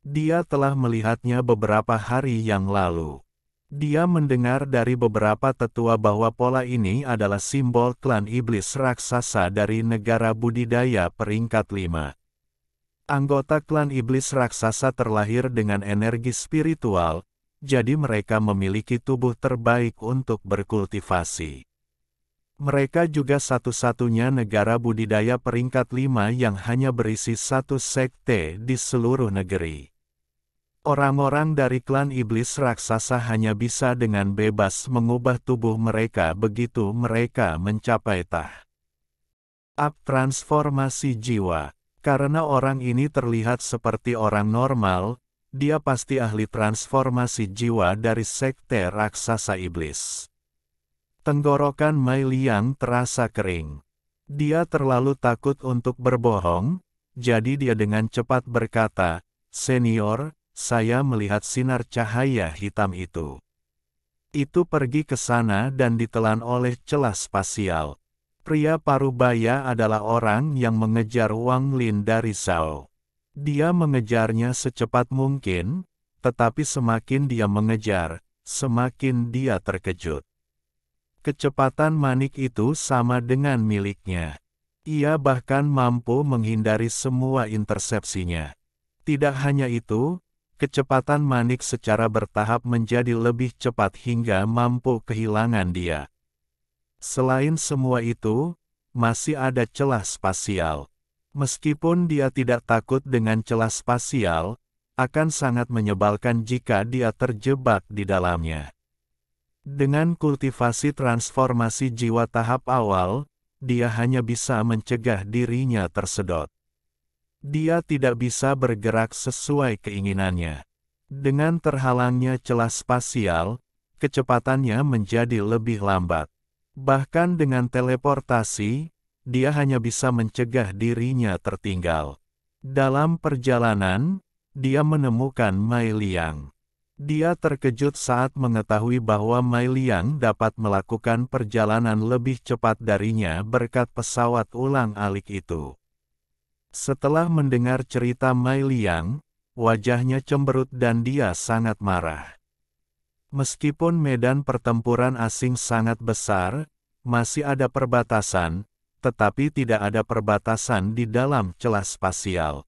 Dia telah melihatnya beberapa hari yang lalu. Dia mendengar dari beberapa tetua bahwa pola ini adalah simbol klan iblis raksasa dari negara budidaya peringkat 5. Anggota klan iblis raksasa terlahir dengan energi spiritual, jadi mereka memiliki tubuh terbaik untuk berkultivasi. Mereka juga satu-satunya negara budidaya peringkat 5 yang hanya berisi satu sekte di seluruh negeri. Orang-orang dari klan iblis raksasa hanya bisa dengan bebas mengubah tubuh mereka begitu mereka mencapai tahap transformasi jiwa. Karena orang ini terlihat seperti orang normal, dia pasti ahli transformasi jiwa dari sekte raksasa iblis. Tenggorokan Mei Liang terasa kering. Dia terlalu takut untuk berbohong, jadi dia dengan cepat berkata, "Senior, saya melihat sinar cahaya hitam itu. Itu pergi ke sana dan ditelan oleh celah spasial." Pria parubaya adalah orang yang mengejar Wang Lin dari Zhao. Dia mengejarnya secepat mungkin, tetapi semakin dia mengejar, semakin dia terkejut. Kecepatan manik itu sama dengan miliknya. Ia bahkan mampu menghindari semua intersepsinya. Tidak hanya itu, kecepatan manik secara bertahap menjadi lebih cepat hingga mampu kehilangan dia. Selain semua itu, masih ada celah spasial. Meskipun dia tidak takut dengan celah spasial, akan sangat menyebalkan jika dia terjebak di dalamnya. Dengan kultivasi transformasi jiwa tahap awal, dia hanya bisa mencegah dirinya tersedot. Dia tidak bisa bergerak sesuai keinginannya. Dengan terhalangnya celah spasial, kecepatannya menjadi lebih lambat. Bahkan dengan teleportasi, dia hanya bisa mencegah dirinya tertinggal. Dalam perjalanan, dia menemukan Mei Liang. Dia terkejut saat mengetahui bahwa Mei Liang dapat melakukan perjalanan lebih cepat darinya berkat pesawat ulang-alik itu. Setelah mendengar cerita Mei Liang, wajahnya cemberut dan dia sangat marah. Meskipun medan pertempuran asing sangat besar, masih ada perbatasan, tetapi tidak ada perbatasan di dalam celah spasial.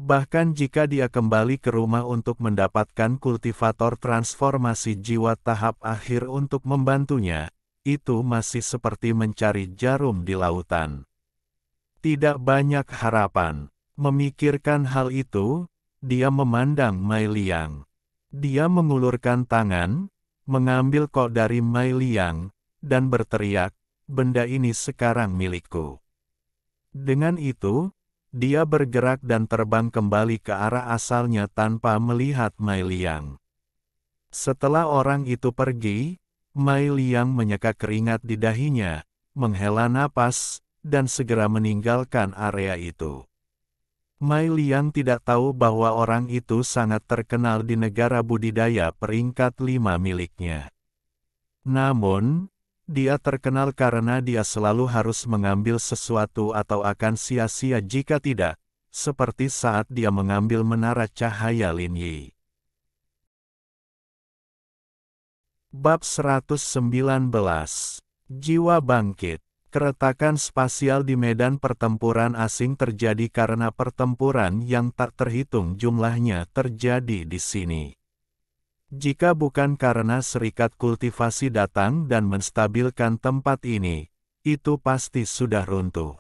Bahkan jika dia kembali ke rumah untuk mendapatkan kultivator transformasi jiwa tahap akhir untuk membantunya, itu masih seperti mencari jarum di lautan. Tidak banyak harapan. Memikirkan hal itu, dia memandang Mei Liang. Dia mengulurkan tangan, mengambil kok dari Mei Liang, dan berteriak, "Benda ini sekarang milikku." Dengan itu, dia bergerak dan terbang kembali ke arah asalnya tanpa melihat Mei Liang. Setelah orang itu pergi, Mei Liang menyeka keringat di dahinya, menghela napas, dan segera meninggalkan area itu. Mei Liang tidak tahu bahwa orang itu sangat terkenal di negara budidaya peringkat 5 miliknya. Namun, dia terkenal karena dia selalu harus mengambil sesuatu atau akan sia-sia jika tidak, seperti saat dia mengambil menara cahaya Lin Yi. Bab 119. Jiwa Bangkit. Keretakan spasial di medan pertempuran asing terjadi karena pertempuran yang tak terhitung jumlahnya terjadi di sini. Jika bukan karena serikat kultivasi datang dan menstabilkan tempat ini, itu pasti sudah runtuh.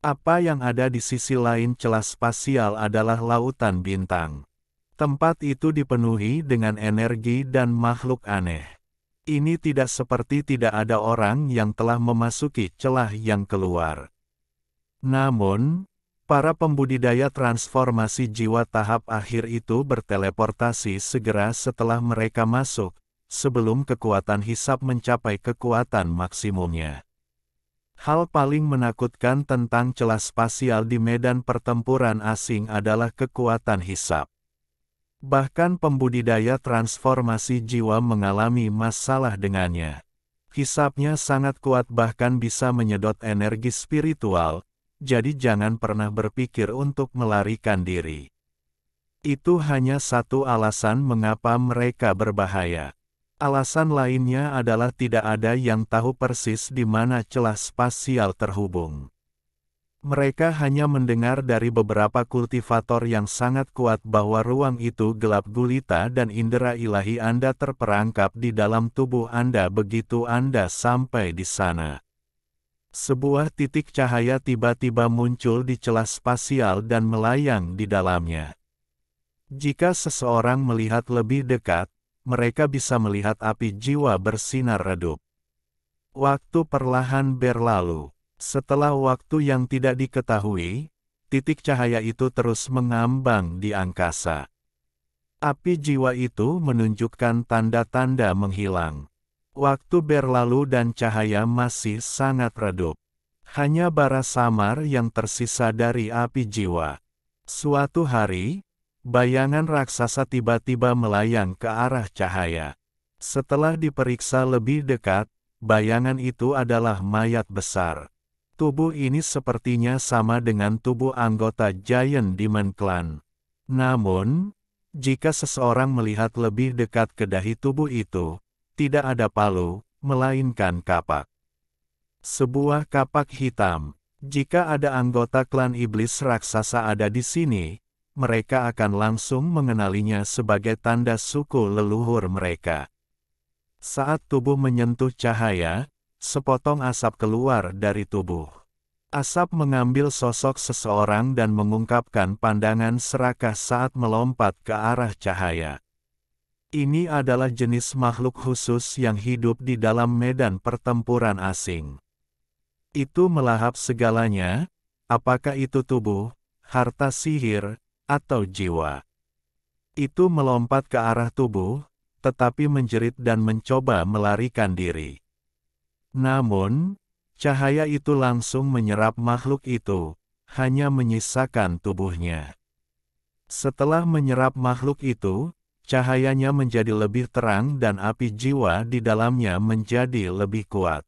Apa yang ada di sisi lain celah spasial adalah lautan bintang. Tempat itu dipenuhi dengan energi dan makhluk aneh. Ini tidak seperti tidak ada orang yang telah memasuki celah yang keluar. Namun, Para pembudidaya transformasi jiwa tahap akhir itu berteleportasi segera setelah mereka masuk, sebelum kekuatan hisab mencapai kekuatan maksimumnya. Hal paling menakutkan tentang celah spasial di medan pertempuran asing adalah kekuatan hisab. Bahkan pembudidaya transformasi jiwa mengalami masalah dengannya. Hisabnya sangat kuat, bahkan bisa menyedot energi spiritual, jadi jangan pernah berpikir untuk melarikan diri. Itu hanya satu alasan mengapa mereka berbahaya. Alasan lainnya adalah tidak ada yang tahu persis di mana celah spasial terhubung. Mereka hanya mendengar dari beberapa kultivator yang sangat kuat bahwa ruang itu gelap gulita dan indera ilahi Anda terperangkap di dalam tubuh Anda begitu Anda sampai di sana. Sebuah titik cahaya tiba-tiba muncul di celah spasial dan melayang di dalamnya. Jika seseorang melihat lebih dekat, mereka bisa melihat api jiwa bersinar redup. Waktu perlahan berlalu. Setelah waktu yang tidak diketahui, titik cahaya itu terus mengambang di angkasa. Api jiwa itu menunjukkan tanda-tanda menghilang. Waktu berlalu dan cahaya masih sangat redup. Hanya bara samar yang tersisa dari api jiwa. Suatu hari, bayangan raksasa tiba-tiba melayang ke arah cahaya. Setelah diperiksa lebih dekat, bayangan itu adalah mayat besar. Tubuh ini sepertinya sama dengan tubuh anggota Giant Demon Clan. Namun, jika seseorang melihat lebih dekat ke dahi tubuh itu, tidak ada palu, melainkan kapak. Sebuah kapak hitam. Jika ada anggota klan iblis raksasa ada di sini, mereka akan langsung mengenalinya sebagai tanda suku leluhur mereka. Saat tubuh menyentuh cahaya, sepotong asap keluar dari tubuh. Asap mengambil sosok seseorang dan mengungkapkan pandangan serakah saat melompat ke arah cahaya. Ini adalah jenis makhluk khusus yang hidup di dalam medan pertempuran asing. Itu melahap segalanya, apakah itu tubuh, harta sihir, atau jiwa. Itu melompat ke arah tubuh, tetapi menjerit dan mencoba melarikan diri. Namun, cahaya itu langsung menyerap makhluk itu, hanya menyisakan tubuhnya. Setelah menyerap makhluk itu, cahayanya menjadi lebih terang dan api jiwa di dalamnya menjadi lebih kuat.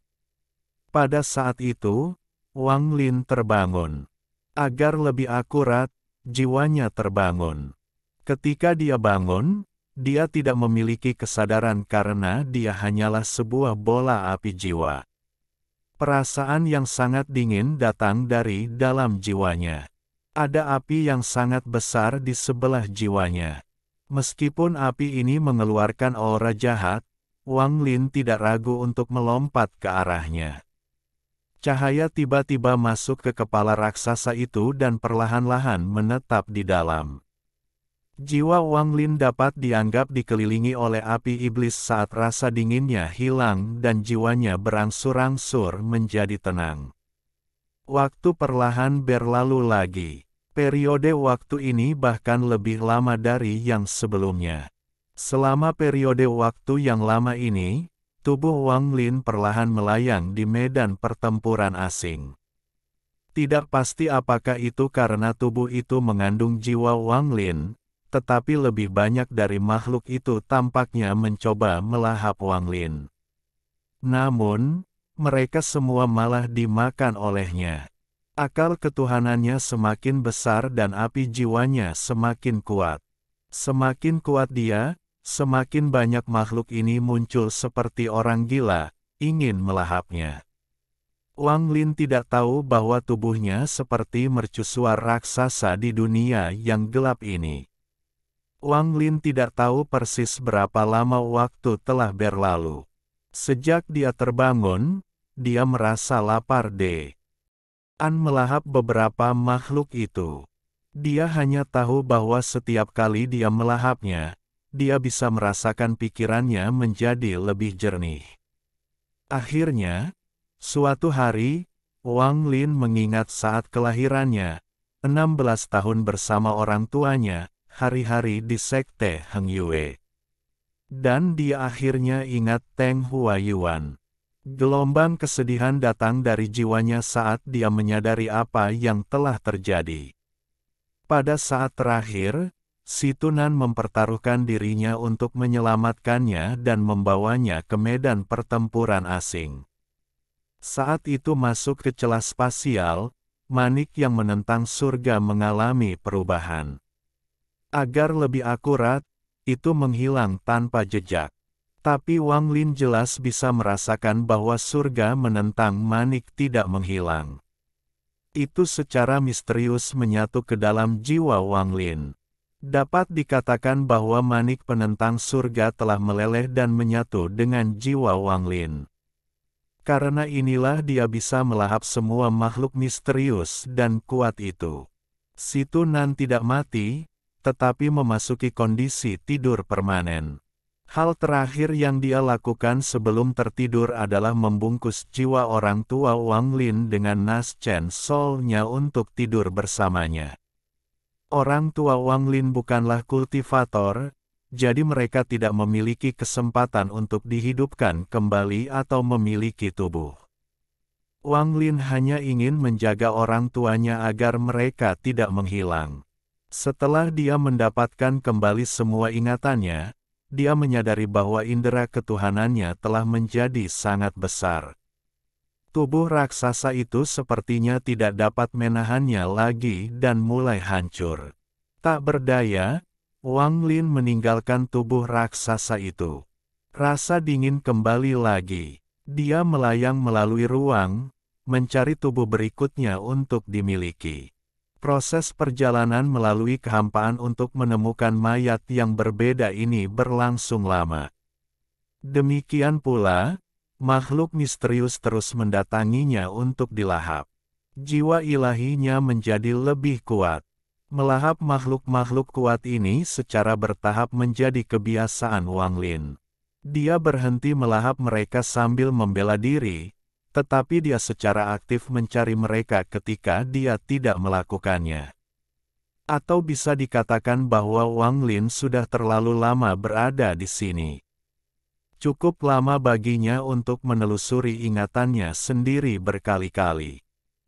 Pada saat itu, Wang Lin terbangun. Agar lebih akurat, jiwanya terbangun. Ketika dia bangun, dia tidak memiliki kesadaran karena dia hanyalah sebuah bola api jiwa. Perasaan yang sangat dingin datang dari dalam jiwanya. Ada api yang sangat besar di sebelah jiwanya. Meskipun api ini mengeluarkan aura jahat, Wang Lin tidak ragu untuk melompat ke arahnya. Cahaya tiba-tiba masuk ke kepala raksasa itu dan perlahan-lahan menetap di dalam. Jiwa Wang Lin dapat dianggap dikelilingi oleh api iblis saat rasa dinginnya hilang dan jiwanya berangsur-angsur menjadi tenang. Waktu perlahan berlalu lagi. Periode waktu ini bahkan lebih lama dari yang sebelumnya. Selama periode waktu yang lama ini, tubuh Wang Lin perlahan melayang di medan pertempuran asing. Tidak pasti apakah itu karena tubuh itu mengandung jiwa Wang Lin, tetapi lebih banyak dari makhluk itu tampaknya mencoba melahap Wang Lin. Namun, mereka semua malah dimakan olehnya. Akal ketuhanannya semakin besar dan api jiwanya semakin kuat. Semakin kuat dia, semakin banyak makhluk ini muncul seperti orang gila, ingin melahapnya. Wang Lin tidak tahu bahwa tubuhnya seperti mercusuar raksasa di dunia yang gelap ini. Wang Lin tidak tahu persis berapa lama waktu telah berlalu. Sejak dia terbangun, dia merasa lapar melahap beberapa makhluk itu. Dia hanya tahu bahwa setiap kali dia melahapnya, dia bisa merasakan pikirannya menjadi lebih jernih. Akhirnya, suatu hari, Wang Lin mengingat saat kelahirannya, 16 tahun bersama orang tuanya, hari-hari di Sekte Heng Yue. Dan dia akhirnya ingat Teng Huayuan. Gelombang kesedihan datang dari jiwanya saat dia menyadari apa yang telah terjadi. Pada saat terakhir, si Tunan mempertaruhkan dirinya untuk menyelamatkannya dan membawanya ke medan pertempuran asing. Saat itu masuk ke celah spasial, Manik yang menentang surga mengalami perubahan. Agar lebih akurat, itu menghilang tanpa jejak. Tapi Wang Lin jelas bisa merasakan bahwa surga menentang Manik tidak menghilang. Itu secara misterius menyatu ke dalam jiwa Wang Lin. Dapat dikatakan bahwa Manik penentang surga telah meleleh dan menyatu dengan jiwa Wang Lin. Karena inilah dia bisa melahap semua makhluk misterius dan kuat itu. Si Tunan tidak mati, tetapi memasuki kondisi tidur permanen. Hal terakhir yang dia lakukan sebelum tertidur adalah membungkus jiwa orang tua Wang Lin dengan Nas Chen Soul-nya untuk tidur bersamanya. Orang tua Wang Lin bukanlah kultivator, jadi mereka tidak memiliki kesempatan untuk dihidupkan kembali atau memiliki tubuh. Wang Lin hanya ingin menjaga orang tuanya agar mereka tidak menghilang. Setelah dia mendapatkan kembali semua ingatannya, dia menyadari bahwa indera ketuhanannya telah menjadi sangat besar. Tubuh raksasa itu sepertinya tidak dapat menahannya lagi dan mulai hancur. Tak berdaya, Wang Lin meninggalkan tubuh raksasa itu. Rasa dingin kembali lagi. Dia melayang melalui ruang, mencari tubuh berikutnya untuk dimiliki. Proses perjalanan melalui kehampaan untuk menemukan mayat yang berbeda ini berlangsung lama. Demikian pula, makhluk misterius terus mendatanginya untuk dilahap. Jiwa ilahinya menjadi lebih kuat. Melahap makhluk-makhluk kuat ini secara bertahap menjadi kebiasaan Wang Lin. Dia berhenti melahap mereka sambil membela diri, tetapi dia secara aktif mencari mereka ketika dia tidak melakukannya. Atau bisa dikatakan bahwa Wang Lin sudah terlalu lama berada di sini. Cukup lama baginya untuk menelusuri ingatannya sendiri berkali-kali.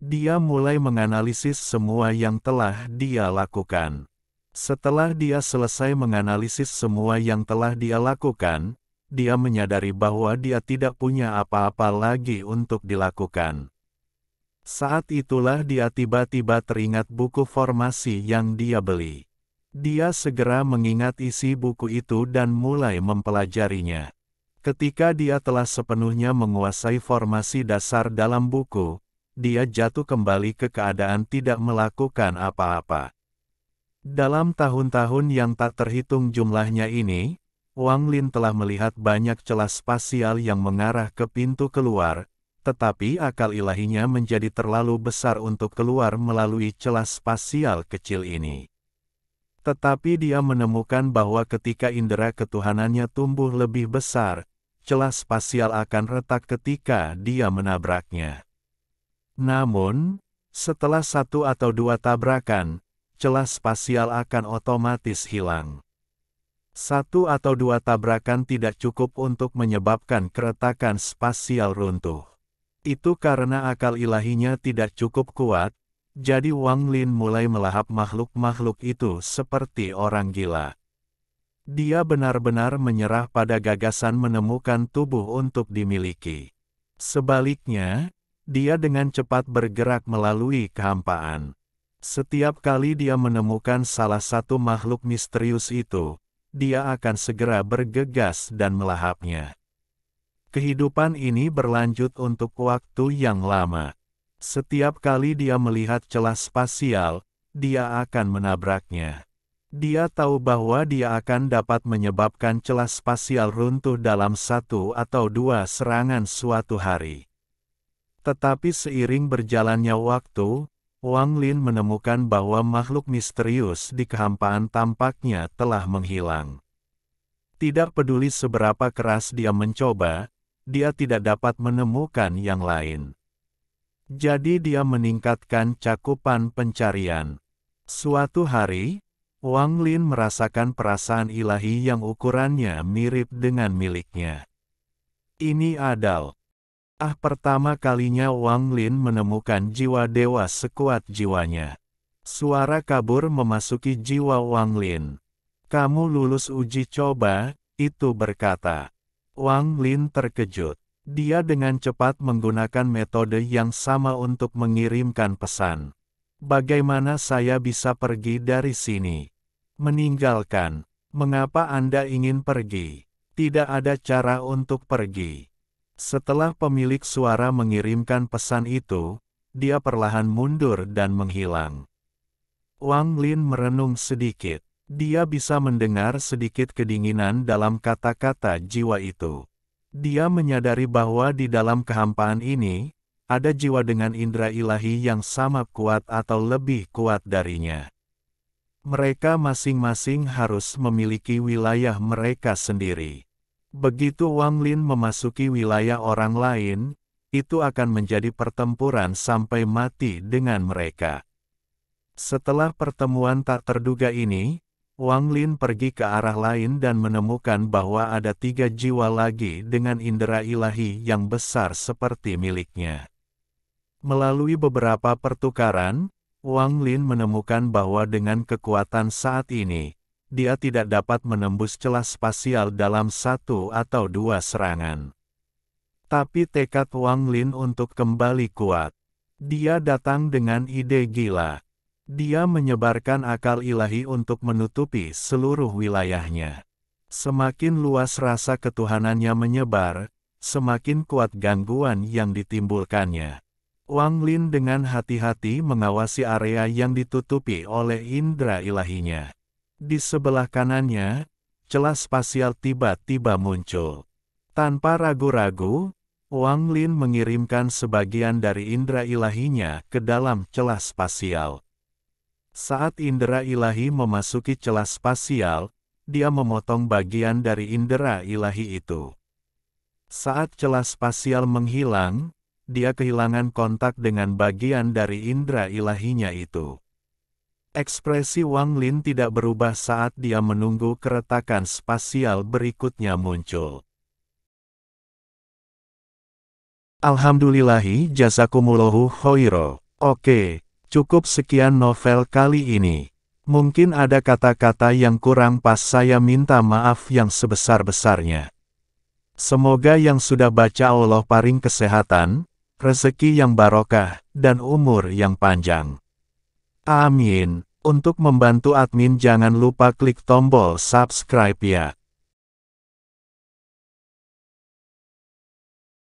Dia mulai menganalisis semua yang telah dia lakukan. Setelah dia selesai menganalisis semua yang telah dia lakukan, dia menyadari bahwa dia tidak punya apa-apa lagi untuk dilakukan. Saat itulah dia tiba-tiba teringat buku formasi yang dia beli. Dia segera mengingat isi buku itu dan mulai mempelajarinya. Ketika dia telah sepenuhnya menguasai formasi dasar dalam buku, dia jatuh kembali ke keadaan tidak melakukan apa-apa. Dalam tahun-tahun yang tak terhitung jumlahnya ini, Wang Lin telah melihat banyak celah spasial yang mengarah ke pintu keluar, tetapi akal ilahinya menjadi terlalu besar untuk keluar melalui celah spasial kecil ini. Tetapi dia menemukan bahwa ketika indera ketuhanannya tumbuh lebih besar, celah spasial akan retak ketika dia menabraknya. Namun, setelah satu atau dua tabrakan, celah spasial akan otomatis hilang. Satu atau dua tabrakan tidak cukup untuk menyebabkan keretakan spasial runtuh. Itu karena akal ilahinya tidak cukup kuat, jadi Wang Lin mulai melahap makhluk-makhluk itu seperti orang gila. Dia benar-benar menyerah pada gagasan menemukan tubuh untuk dimiliki. Sebaliknya, dia dengan cepat bergerak melalui kehampaan. Setiap kali dia menemukan salah satu makhluk misterius itu, dia akan segera bergegas dan melahapnya. Kehidupan ini berlanjut untuk waktu yang lama. Setiap kali dia melihat celah spasial, dia akan menabraknya. Dia tahu bahwa dia akan dapat menyebabkan celah spasial runtuh dalam satu atau dua serangan suatu hari. Tetapi seiring berjalannya waktu, Wang Lin menemukan bahwa makhluk misterius di kehampaan tampaknya telah menghilang. Tidak peduli seberapa keras dia mencoba, dia tidak dapat menemukan yang lain. Jadi dia meningkatkan cakupan pencarian. Suatu hari, Wang Lin merasakan perasaan ilahi yang ukurannya mirip dengan miliknya. Ini adalah pertama kalinya Wang Lin menemukan jiwa dewa sekuat jiwanya. Suara kabur memasuki jiwa Wang Lin. "Kamu lulus uji coba," itu berkata. Wang Lin terkejut. Dia dengan cepat menggunakan metode yang sama untuk mengirimkan pesan. "Bagaimana saya bisa pergi dari sini? Meninggalkan? Mengapa Anda ingin pergi? Tidak ada cara untuk pergi." Setelah pemilik suara mengirimkan pesan itu, dia perlahan mundur dan menghilang. Wang Lin merenung sedikit. Dia bisa mendengar sedikit kedinginan dalam kata-kata jiwa itu. Dia menyadari bahwa di dalam kehampaan ini, ada jiwa dengan indera ilahi yang sama kuat atau lebih kuat darinya. Mereka masing-masing harus memiliki wilayah mereka sendiri. Begitu Wang Lin memasuki wilayah orang lain, itu akan menjadi pertempuran sampai mati dengan mereka. Setelah pertemuan tak terduga ini, Wang Lin pergi ke arah lain dan menemukan bahwa ada 3 jiwa lagi dengan indera ilahi yang besar seperti miliknya. Melalui beberapa pertukaran, Wang Lin menemukan bahwa dengan kekuatan saat ini, dia tidak dapat menembus celah spasial dalam 1 atau 2 serangan. Tapi tekad Wang Lin untuk kembali kuat. Dia datang dengan ide gila. Dia menyebarkan akal ilahi untuk menutupi seluruh wilayahnya. Semakin luas rasa ketuhanannya menyebar, semakin kuat gangguan yang ditimbulkannya. Wang Lin dengan hati-hati mengawasi area yang ditutupi oleh indera ilahinya. Di sebelah kanannya, celah spasial tiba-tiba muncul. Tanpa ragu-ragu, Wang Lin mengirimkan sebagian dari indera ilahinya ke dalam celah spasial. Saat indera ilahi memasuki celah spasial, dia memotong bagian dari indera ilahi itu. Saat celah spasial menghilang, dia kehilangan kontak dengan bagian dari indera ilahinya itu. Ekspresi Wang Lin tidak berubah saat dia menunggu keretakan spasial berikutnya muncul. Alhamdulillahi jazakumullahu khairo. Oke. Cukup sekian novel kali ini. Mungkin ada kata-kata yang kurang pas, saya minta maaf yang sebesar-besarnya. Semoga yang sudah baca Allah paring kesehatan, rezeki yang barokah, dan umur yang panjang. Amin. Untuk membantu admin jangan lupa klik tombol subscribe ya.